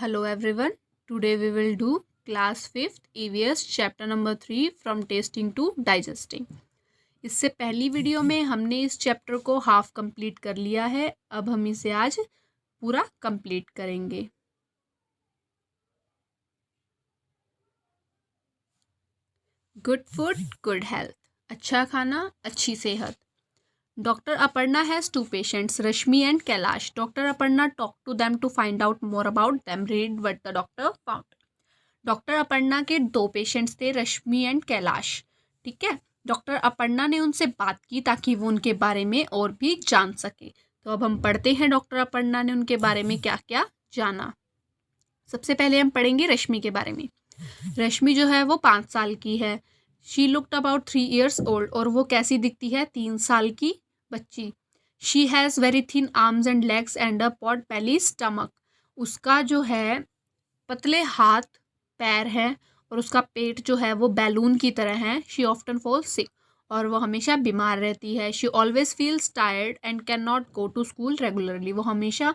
Hello everyone. Today we will do class 5th EVS chapter number 3 from tasting to digesting. इससे पहली video में हमने इस chapter को हाफ कंप्लीट कर लिया है. अब हम इसे आज पूरा कंप्लीट करेंगे. Good food good health. अच्छा खाना अच्छी सेहत. Dr. Aparna has two patients, Rashmi and Kailash. Dr. Aparna talked to them to find out more about them. Read what the doctor found. Doctor Aparna के दो पेशेंट्स थे, रश्मि and Kailash. ठीक है. Doctor Aparna ने उनसे बात की ताकि वो उनके बारे में और भी जान सके. तो अब हम पढ़ते हैं डॉक्टर अपर्णा ने उनके बारे में क्या क्या जाना. सबसे पहले हम पढ़ेंगे रश्मि के बारे में. रश्मि जो है वो 5 साल की है. She looked about 3 years old. और वो कैसी दिखती है? 3 साल की बच्ची. She has very thin arms and legs and a pot Bailey stomach. उसका जो है पतले हाथ पैर है और उसका पेट जो है वो बैलून की तरह है. She often fall sick. और वो हमेशा बीमार रहती है. She always feels tired and can not go to school regularly. वो हमेशा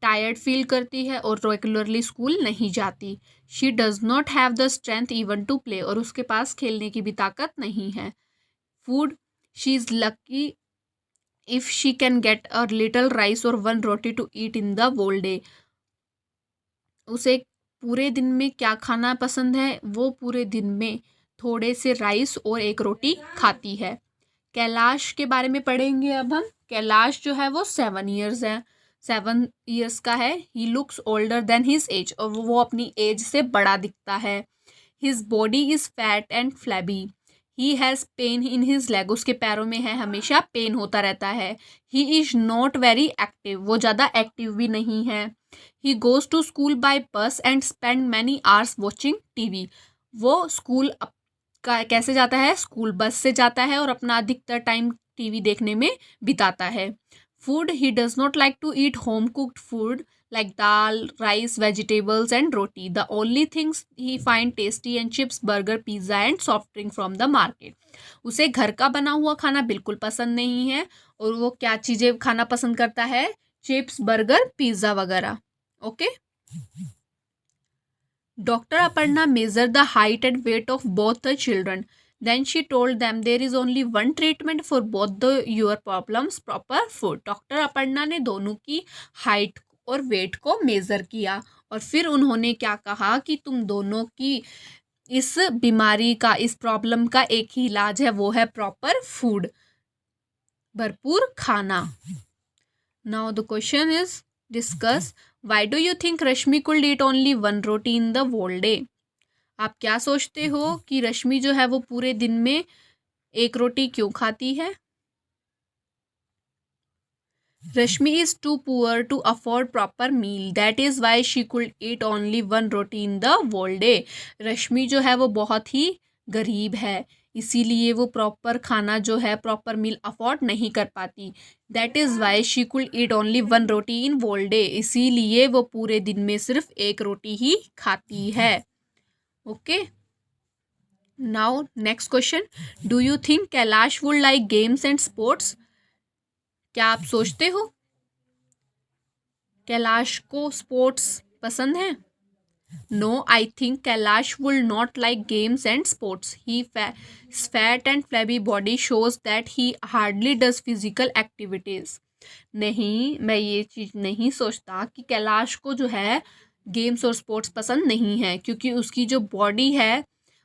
टायर्ड फील करती है और रेगुलरली स्कूल नहीं जाती. She does not have the strength even to play. और उसके पास खेलने की भी ताकत नहीं है. Food, she is lucky if she can get a little rice और 1 roti to eat in the whole day. उसे पूरे दिन में क्या खाना पसंद है? वो पूरे दिन में थोड़े से राइस और 1 रोटी खाती है. कैलाश के बारे में पढ़ेंगे अब हम. कैलाश जो है वो 7 years है. 7 years का है. He looks older than his age. और वो अपनी एज से बड़ा दिखता है. His body is fat and flabby. He has pain in his leg. उसके पैरों में है हमेशा पेन होता रहता है. He is not very active. वो ज़्यादा एक्टिव भी नहीं है. He goes to school by bus and spend many hours watching TV. वो स्कूल का कैसे जाता है? स्कूल बस से जाता है और अपना अधिकतर टाइम टीवी देखने में बिताता है. Food, he does not like to eat home cooked food like dal, rice, vegetables and roti. The only things he find tasty and chips, burger, pizza and soft drink from the market. उसे घर का बना हुआ खाना बिल्कुल पसंद नहीं है. और वो क्या चीज़ें खाना पसंद करता है? चिप्स, बर्गर, पिज़्ज़ा वगैरह. Okay. Dr. Aparna measured the height and weight of both the children. Then she told them there is only one treatment for both your problems, proper food. Doctor Aparna ने दोनों की height और wait को measure किया और फिर उन्होंने क्या कहा कि तुम दोनों की इस बीमारी का, इस प्रॉब्लम का एक ही इलाज है, वो है प्रॉपर फूड, भरपूर खाना. Now the question is discuss why do you think Rashmi could eat only 1 roti in the whole day. आप क्या सोचते हो कि रश्मि जो है वो पूरे दिन में 1 रोटी क्यों खाती है? Rashmi is too poor to afford proper meal. That is why she could eat only 1 roti in the whole day. रश्मि जो है वो बहुत ही गरीब है, इसीलिए वो प्रॉपर खाना जो है प्रॉपर मील अफोर्ड नहीं कर पाती. That is why she could eat only 1 roti in whole day. इसीलिए वो पूरे दिन में सिर्फ 1 रोटी ही खाती है. Okay. Now next question. Do you think Kailash would like games and sports. क्या आप सोचते हो कैलाश को स्पोर्ट्स पसंद है? No, I think Kailash will not like games and sports. He fat and flabby body shows that he hardly does physical activities. नहीं, मैं ये चीज़ नहीं सोचता कि कैलाश को जो है गेम्स और स्पोर्ट्स पसंद नहीं है, क्योंकि उसकी जो बॉडी है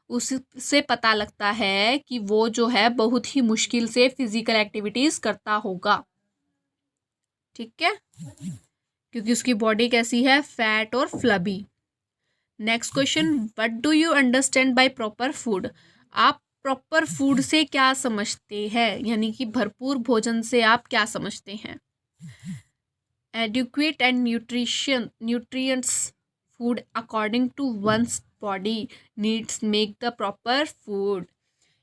उससे पता लगता है कि वो जो है बहुत ही मुश्किल से फिजिकल एक्टिविटीज़ करता होगा. ठीक है, क्योंकि उसकी बॉडी कैसी है? फैट और flabby. Next question. What do you understand by proper food. आप प्रॉपर फूड से क्या समझते हैं, यानी कि भरपूर भोजन से आप क्या समझते हैं? Adequate and nutrients food according to one's body needs make the proper food.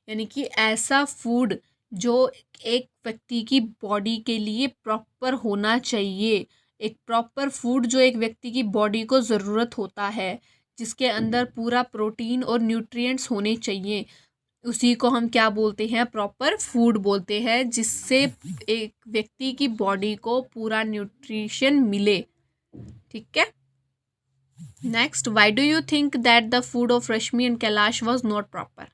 यानी कि ऐसा फूड जो एक व्यक्ति की बॉडी के लिए प्रॉपर होना चाहिए. एक प्रॉपर फूड जो एक व्यक्ति की बॉडी को ज़रूरत होता है, जिसके अंदर पूरा प्रोटीन और न्यूट्रिएंट्स होने चाहिए, उसी को हम क्या बोलते हैं? प्रॉपर फूड बोलते हैं, जिससे एक व्यक्ति की बॉडी को पूरा न्यूट्रिशन मिले. ठीक है. Next, why do you think that the food of Rashmi and Kailash was not proper?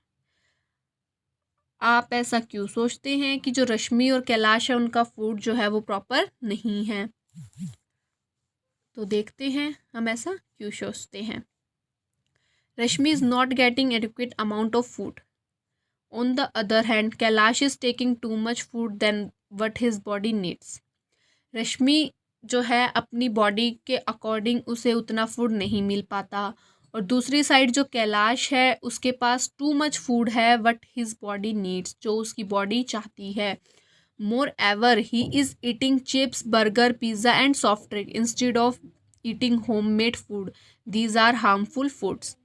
आप ऐसा क्यों सोचते हैं कि जो रश्मि और कैलाश है उनका फूड जो है वो प्रॉपर नहीं है? तो देखते हैं हम ऐसा क्यों सोचते हैं। Rashmi is not getting adequate amount of food. On the other hand Kailash is taking too much food than what his body needs. Rashmi जो है अपनी बॉडी के अकॉर्डिंग उसे उतना फूड नहीं मिल पाता, और दूसरी साइड जो कैलाश है उसके पास टू मच फूड है वट हिज बॉडी नीड्स, जो उसकी बॉडी चाहती है। More ever he is eating chips, burger, pizza and soft drink instead of eating home made food. These are harmful foods.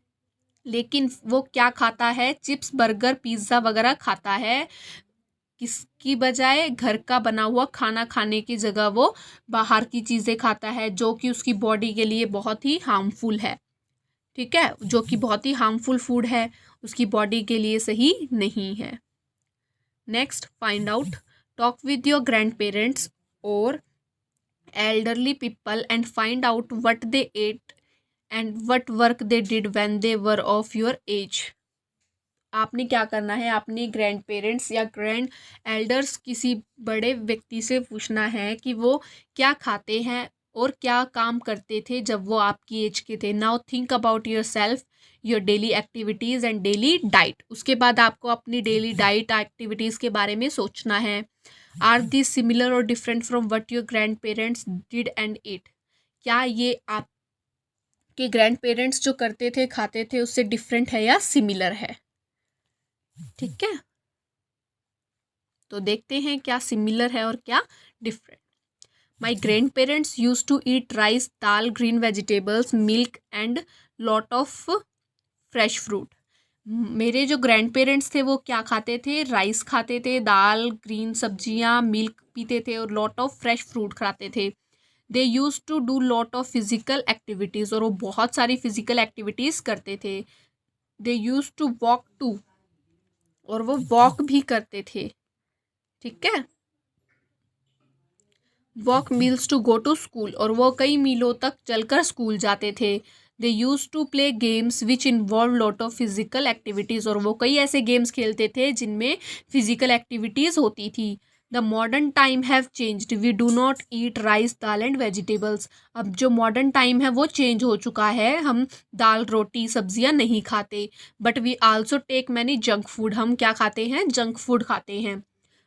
लेकिन वो क्या खाता है? चिप्स, बर्गर, पिज़्ज़ा वगैरह खाता है। किसकी बजाय? घर का बना हुआ खाना खाने की जगह वो बाहर की चीज़ें खाता है, जो कि उसकी बॉडी के लिए बहुत ही हार्मफुल है। ठीक है, जो कि बहुत ही हार्मफुल फूड है, उसकी बॉडी के लिए सही नहीं है। Next, find out, talk with your grand parents और elderly people and find out what they ate and what work they did when they were of your age. आपने क्या करना है? अपने ग्रैंड पेरेंट्स या ग्रैंड एल्डर्स, किसी बड़े व्यक्ति से पूछना है कि वो क्या खाते हैं और क्या काम करते थे जब वो आपकी एज के थे। Now think about your self, your daily activities and daily diet. उसके बाद आपको अपनी डेली डाइट एक्टिविटीज़ के बारे में सोचना है। आर दिस सिमिलर और different from what your grand parents did and it? क्या ये आपके ग्रैंड पेरेंट्स जो करते थे, खाते थे, उससे डिफरेंट है या सिमिलर है? ठीक है, तो देखते हैं क्या सिमिलर है और क्या different. My grand parents use to eat rice, dal, green vegetables, milk and lot of fresh fruit. मेरे जो ग्रैंड पेरेंट्स थे वो क्या खाते थे? राइस खाते थे, दाल, ग्रीन सब्जियां, मिल्क पीते थे और लॉट ऑफ फ्रेश फ्रूट खाते थे। They use to do lot of physical activities, और वो बहुत सारी फिजिकल एक्टिविटीज़ करते थे। They use to walk to, और वो वॉक भी करते थे। ठीक है, walk miles to go to school, और वो कई मीलों तक चलकर स्कूल जाते थे। They use to play games which involve lot of physical activities, और वो कई ऐसे गेम्स खेलते थे जिनमें फिजिकल एक्टिविटीज़ होती थी। The modern time have changed, we do not eat rice, dal and vegetables. अब जो मॉडर्न टाइम है वो चेंज हो चुका है, हम दाल, रोटी, सब्जियां नहीं खाते। But we also take many junk food, हम क्या खाते हैं? जंक फूड खाते हैं।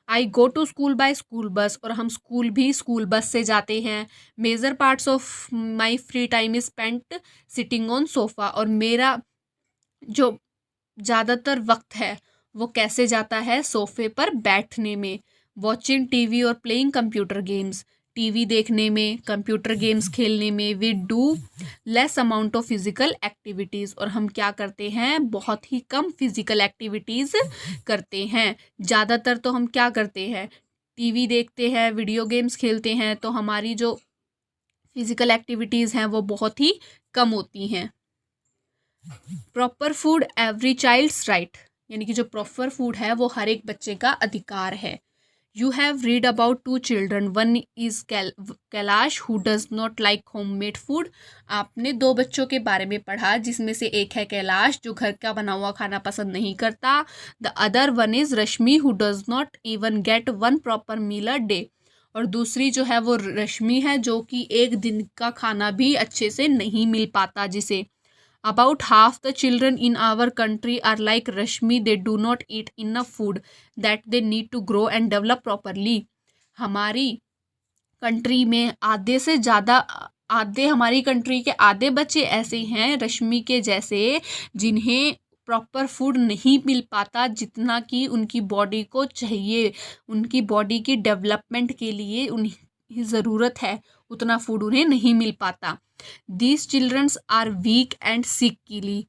I go to school by school bus, और हम स्कूल भी स्कूल बस से जाते हैं। Major parts of my free time is spent sitting on sofa, और मेरा जो ज़्यादातर वक्त है वो कैसे जाता है? सोफ़े पर बैठने में। वॉचिंग टीवी और प्लेइंग कंप्यूटर गेम्स, टीवी देखने में, कंप्यूटर गेम्स खेलने में। We do less amount of physical activities, और हम क्या करते हैं? बहुत ही कम फिज़िकल एक्टिविटीज़ करते हैं। ज़्यादातर तो हम क्या करते हैं? टीवी देखते हैं, वीडियो गेम्स खेलते हैं, तो हमारी जो फिज़िकल एक्टिविटीज़ हैं वो बहुत ही कम होती हैं। Proper food every child's right, यानी कि जो प्रॉपर फूड है वो हर एक बच्चे का अधिकार है। You have read about two children, one is Kailash who does not like home made food. आपने दो बच्चों के बारे में पढ़ा, जिसमें से एक है कैलाश जो घर का बना हुआ खाना पसंद नहीं करता। The other one is Rashmi who does not even get one proper meal a day, और दूसरी जो है वो रश्मि है जो कि एक दिन का खाना भी अच्छे से नहीं मिल पाता जिसे। About half the children in our country are like Rashmi, they do not eat enough food that they need to grow and develop properly. हमारी कंट्री में आधे से ज़्यादा, आधे हमारी कंट्री के आधे बच्चे ऐसे हैं रश्मि के जैसे, जिन्हें प्रॉपर फूड नहीं मिल पाता जितना कि उनकी बॉडी को चाहिए, उनकी बॉडी की डेवलपमेंट के लिए उन्हें ज़रूरत है, उतना फूड उन्हें नहीं मिल पाता। These childrens are weak and sickly,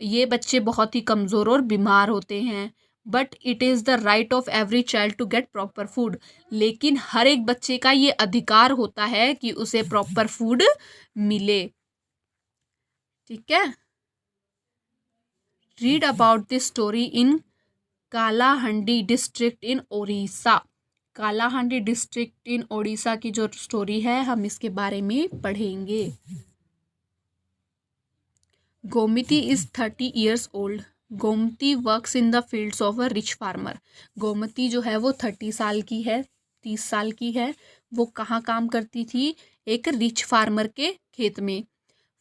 ये बच्चे बहुत ही कमज़ोर और बीमार होते हैं। But it is the right of every child to get proper food, लेकिन हर एक बच्चे का ये अधिकार होता है कि उसे प्रॉपर फूड मिले। ठीक है, read about this story in Kalahandi district in Odisha. Kalahandi district in Odisha की जो स्टोरी है हम इसके बारे में पढ़ेंगे। Gomti is 30 years old. Gomti works in the fields of a rich farmer. Gomti जो है वो 30 साल की है, 30 साल की है. वो कहाँ काम करती थी? एक रिच फार्मर के खेत में.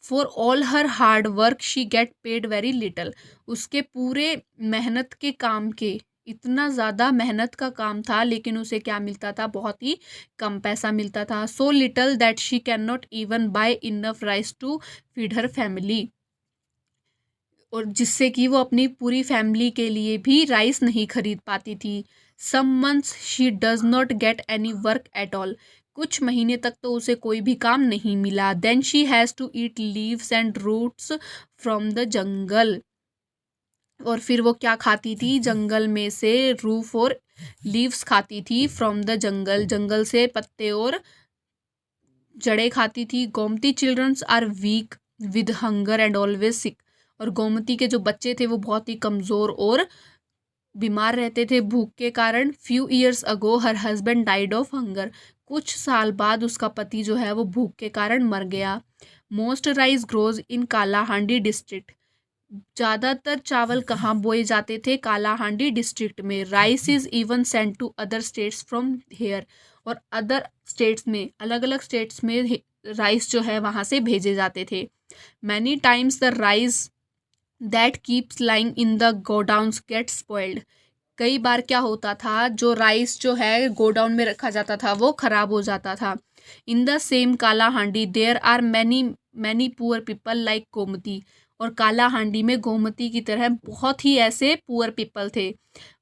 For all her hard work she get paid very little. उसके पूरे मेहनत के काम के, इतना ज़्यादा मेहनत का काम था लेकिन उसे क्या मिलता था? बहुत ही कम पैसा मिलता था. So little that she can not even buy enough rice to feed her family. और जिससे कि वो अपनी पूरी फैमिली के लिए भी राइस नहीं खरीद पाती थी. Some months she does not get any work at all. कुछ महीने तक तो उसे कोई भी काम नहीं मिला. Then she has to eat leaves and roots from the jungle. और फिर वो क्या खाती थी? जंगल में से रूफ और लीव्स खाती थी. फ्रॉम द जंगल, जंगल से पत्ते और जड़ें खाती थी. Gomti childrens are weak with hunger and always sick. और गोमती के जो बच्चे थे वो बहुत ही कमज़ोर और बीमार रहते थे भूख के कारण. Few years ago her husband died of hunger. कुछ साल बाद उसका पति जो है वो भूख के कारण मर गया. Most rice grows in Kalahandi district. ज़्यादातर चावल कहाँ बोए जाते थे? कालाहांडी डिस्ट्रिक्ट में. Rice is even sent to other states from here. और अदर स्टेट्स में, अलग अलग स्टेट्स में राइस जो है वहाँ से भेजे जाते थे. Many times the rice that keeps lying in the godowns gate spoiled. कई बार क्या होता था? जो राइस जो है गोडाउन में रखा जाता था वो खराब हो जाता था. In the same Kalahandi there are many many poor people like Gomti. और कालाहांडी में गोमती की तरह बहुत ही ऐसे पुअर पीपल थे.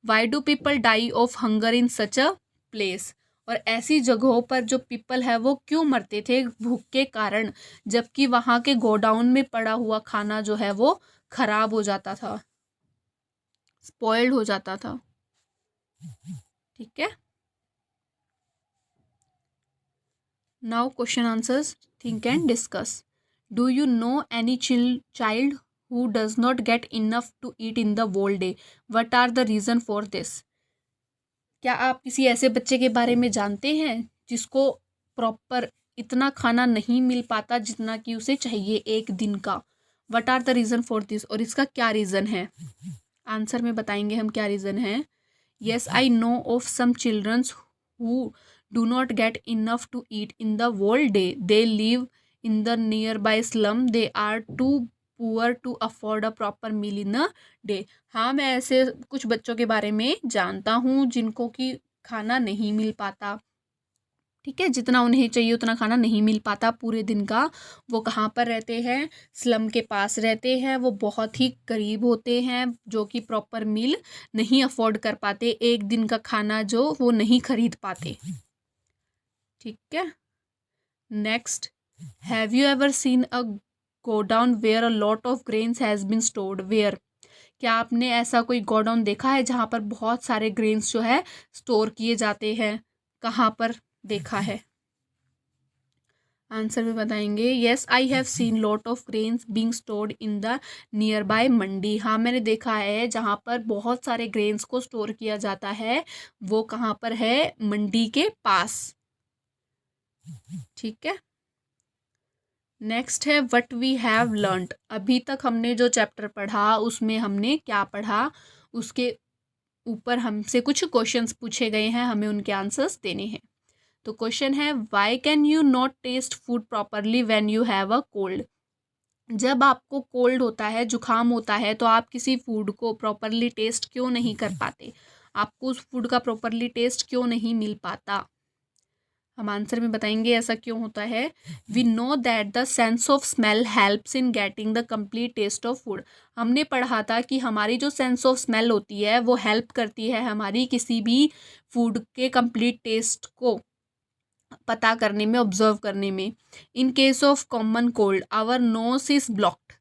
Why do people die of hunger in such a place. और ऐसी जगहों पर जो पीपल है वो क्यों मरते थे भूख के कारण, जबकि वहाँ के गोडाउन में पड़ा हुआ खाना जो है वो खराब हो जाता था, स्पॉइल्ड हो जाता था. ठीक है. Now question answers, think and discuss. Do you know any child who does not get enough to eat in the whole day? What are the reason for this? क्या आप किसी ऐसे बच्चे के बारे में जानते हैं जिसको प्रॉपर इतना खाना नहीं मिल पाता जितना कि उसे चाहिए एक दिन का? What are the reason for this? और इसका क्या रीज़न है? आंसर में बताएंगे हम क्या रीज़न है. Yes, I know of some children who do not get enough to eat in the whole day. They live in the nearby slum. They are too poor to afford a proper meal in a day. हाँ, मैं ऐसे कुछ बच्चों के बारे में जानता हूँ जिनको कि खाना नहीं मिल पाता. ठीक है, जितना उन्हें चाहिए उतना खाना नहीं मिल पाता पूरे दिन का. वो कहाँ पर रहते हैं? स्लम के पास रहते हैं. वो बहुत ही गरीब होते हैं जो कि प्रॉपर मील नहीं अफोर्ड कर पाते. एक दिन का खाना जो वो नहीं खरीद पाते. ठीक है. Next, have you ever seen a godown where a lot of grains has been stored? Where. क्या आपने ऐसा कोई गोडाउन देखा है जहाँ पर बहुत सारे ग्रेन्स जो है स्टोर किए जाते हैं? कहाँ पर देखा है? आंसर में बताएंगे. Yes, I have seen lot of grains being stored in the nearby mandi. हाँ, मैंने देखा है जहाँ पर बहुत सारे ग्रेन्स को स्टोर किया जाता है. वो कहाँ पर है? मंडी के पास. ठीक है. नेक्स्ट है व्हाट वी हैव लर्नड. अभी तक हमने जो चैप्टर पढ़ा उसमें हमने क्या पढ़ा, उसके ऊपर हमसे कुछ क्वेश्चंस पूछे गए हैं, हमें उनके आंसर्स देने हैं. तो क्वेश्चन है, why can you not test food properly when you have a cold. जब आपको कोल्ड होता है, जुकाम होता है, तो आप किसी फूड को प्रॉपरली टेस्ट क्यों नहीं कर पाते? आपको उस फूड का प्रॉपरली टेस्ट क्यों नहीं मिल पाता? हम आंसर में बताएंगे ऐसा क्यों होता है. We know that the sense of smell helps in getting the complete taste of food. हमने पढ़ा था कि हमारी जो सेंस ऑफ स्मेल होती है वो हेल्प करती है हमारी किसी भी फूड के कंप्लीट टेस्ट को पता करने में, ऑब्जर्व करने में. In case of common cold our nose is blocked.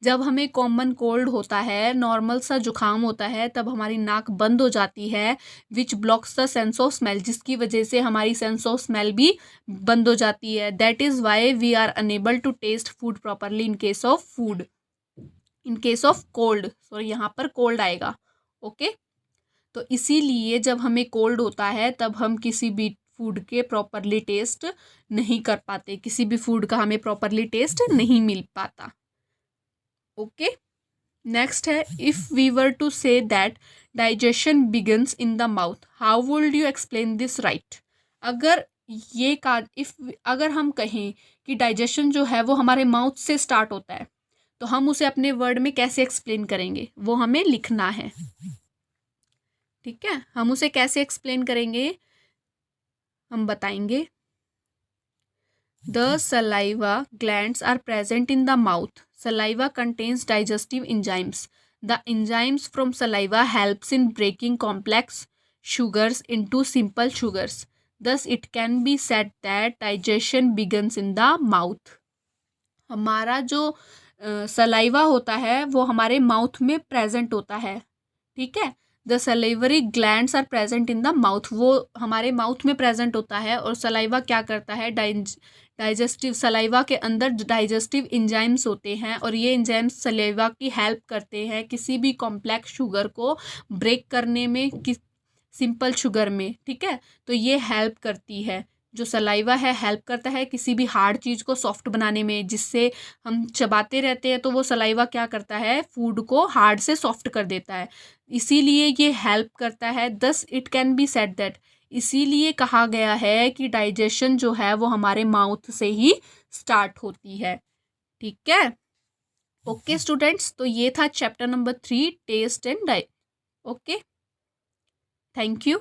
जब हमें कॉमन कोल्ड होता है, नॉर्मल सा जुकाम होता है, तब हमारी नाक बंद हो जाती है. Which blocks the sense of smell, जिसकी वजह से हमारी सेंस ऑफ स्मेल भी बंद हो जाती है. That is why we are unable to taste food properly in case of food, in case of cold. Sorry, यहाँ पर कोल्ड आएगा. ओके. तो इसीलिए जब हमें कोल्ड होता है तब हम किसी भी फूड के प्रॉपरली टेस्ट नहीं कर पाते, किसी भी फूड का हमें प्रॉपरली टेस्ट नहीं मिल पाता. ओके, नेक्स्ट है, if we were to say that digestion begins in the mouth, how would you explain this right? अगर ये का इफ अगर हम कहें कि डाइजेशन जो है वो हमारे माउथ से स्टार्ट होता है, तो हम उसे अपने वर्ड में कैसे एक्सप्लेन करेंगे, वो हमें लिखना है। ठीक है, हम उसे कैसे एक्सप्लेन करेंगे, हम बताएंगे। The saliva glands are present in the mouth. Saliva contains digestive enzymes. The enzymes from saliva helps in breaking complex sugars into simple sugars. Thus, it can be said that digestion begins in the mouth. हमारा जो saliva होता है वो हमारे mouth में present होता है। ठीक है, the salivary glands are present in the mouth, वो हमारे माउथ में प्रेजेंट होता है। और सलाइवा क्या करता है, डाइजेस्टिव, सलाइवा के अंदर डाइजेस्टिव इंजाइम्स होते हैं और ये इंजाइम्स सलाइवा की हेल्प करते हैं किसी भी कॉम्प्लेक्स शुगर को ब्रेक करने में, सिंपल शुगर में। ठीक है, तो ये हेल्प करती है, जो सलाइवा है हेल्प करता है किसी भी हार्ड चीज़ को सॉफ्ट बनाने में। जिससे हम चबाते रहते हैं तो वो सलाइवा क्या करता है, फूड को हार्ड से सॉफ्ट कर देता है, इसीलिए ये हेल्प करता है। Thus it can be said that, इसीलिए कहा गया है कि डाइजेशन जो है वो हमारे माउथ से ही स्टार्ट होती है। ठीक है, ओके स्टूडेंट्स, तो ये था chapter number 3, taste and diet. Okay, thank you.